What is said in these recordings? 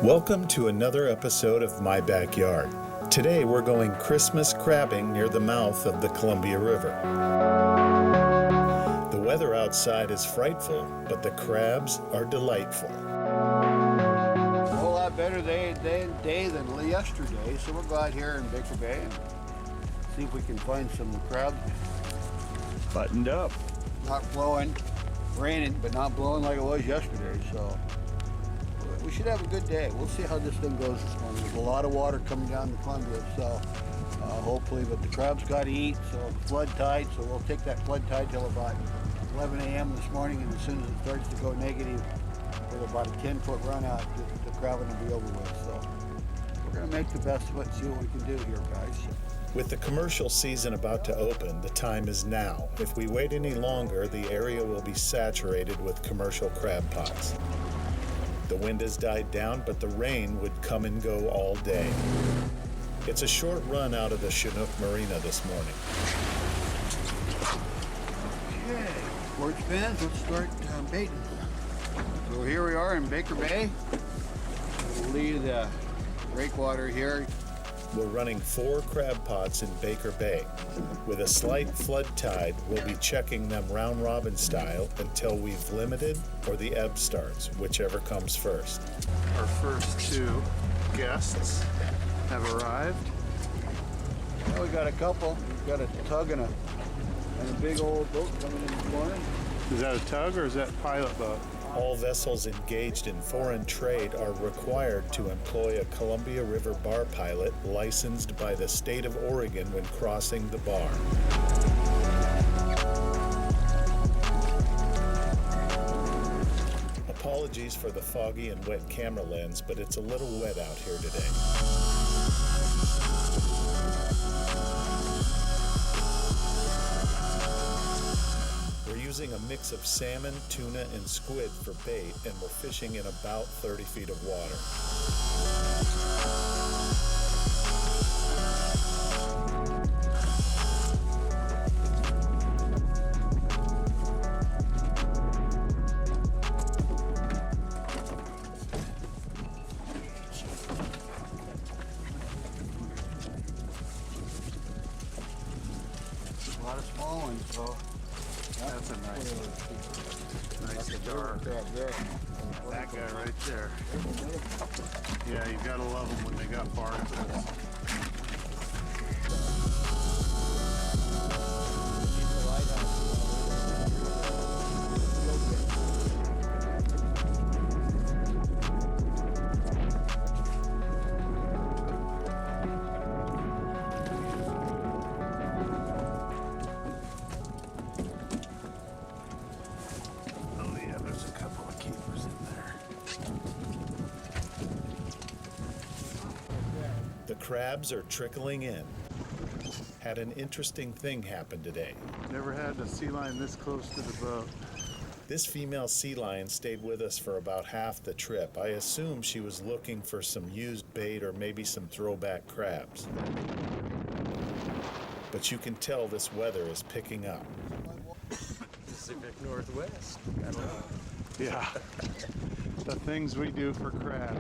Welcome to another episode of My Backyard. Today we're going Christmas crabbing near the mouth of the Columbia River. The weather outside is frightful, but the crabs are delightful. A whole lot better day than yesterday, so we'll go out here in Baker Bay and see if we can find some crabs. Buttoned up. Not blowing, raining, but not blowing like it was yesterday, so we should have a good day. We'll see how this thing goes this morning. There's a lot of water coming down the Columbia, so hopefully, but the crabs got to eat, so flood tide, so we'll take that flood tide till about 11 a.m. this morning, and as soon as it starts to go negative, with about a 10-foot run out, the crabbing will be over with. So we're going to make the best of it and see what we can do here, guys. With the commercial season about to open, the time is now. If we wait any longer, the area will be saturated with commercial crab pots. The wind has died down, but the rain would come and go all day. It's a short run out of the Chinook Marina this morning. Okay, sports fans, let's start baiting. So here we are in Baker Bay. We'll leave the breakwater here. We're running 4 crab pots in Baker Bay. With a slight flood tide, we'll be checking them round robin style until we've limited or the ebb starts, whichever comes first. Our first 2 guests have arrived. Well, we got a couple. We've got a tug and a big old boat coming in this morning. Is that a tug or is that a pilot boat? All vessels engaged in foreign trade are required to employ a Columbia River bar pilot licensed by the state of Oregon when crossing the bar. Apologies for the foggy and wet camera lens, but it's a little wet out here today. Using a mix of salmon, tuna, and squid for bait, and we're fishing in about 30 feet of water. A lot of small ones, so. That's a nice dark. That guy right there. Yeah, you gotta love them when they got barnacles. The crabs are trickling in. Had an interesting thing happen today. Never had a sea lion this close to the boat. This female sea lion stayed with us for about half the trip. I assume she was looking for some used bait or maybe some throwback crabs. But you can tell this weather is picking up. Pacific Northwest. I don't know. Yeah. The things we do for crab.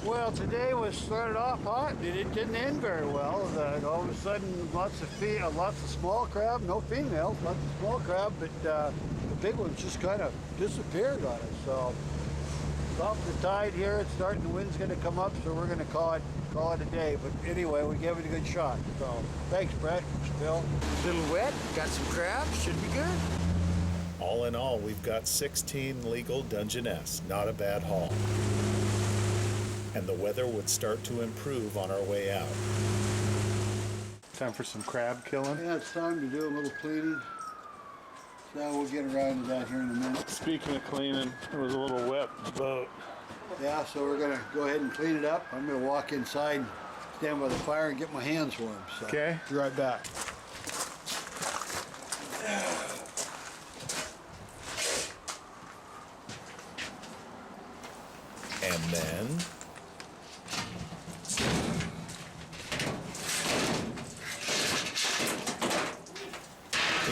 Well, today was started off hot, and it didn't end very well. All of a sudden, lots of small crab, no females, lots of small crab, but the big ones just kind of disappeared on us. So, stop the tide here. It's starting. The wind's going to come up, so we're going to call it a day. But anyway, we gave it a good shot. So, thanks, Brent, Phil. A little wet, got some crabs, should be good. All in all, we've got 16 legal Dungeness. Not a bad haul. And the weather would start to improve on our way out. Time for some crab killing. Yeah, it's time to do a little cleaning. So we'll get around to that here in a minute. Speaking of cleaning, it was a little wet in the boat. Yeah, so we're gonna go ahead and clean it up. I'm gonna walk inside, stand by the fire, and get my hands warm. So Okay. Be right back. And then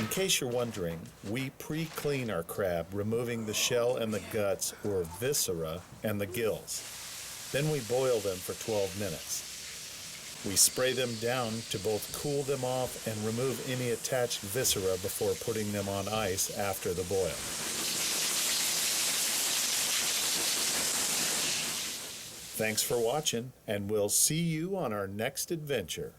In case you're wondering, we pre-clean our crab, removing the shell and the guts, or viscera, and the gills. Then we boil them for 12 minutes. We spray them down to both cool them off and remove any attached viscera before putting them on ice after the boil. Thanks for watching, and we'll see you on our next adventure.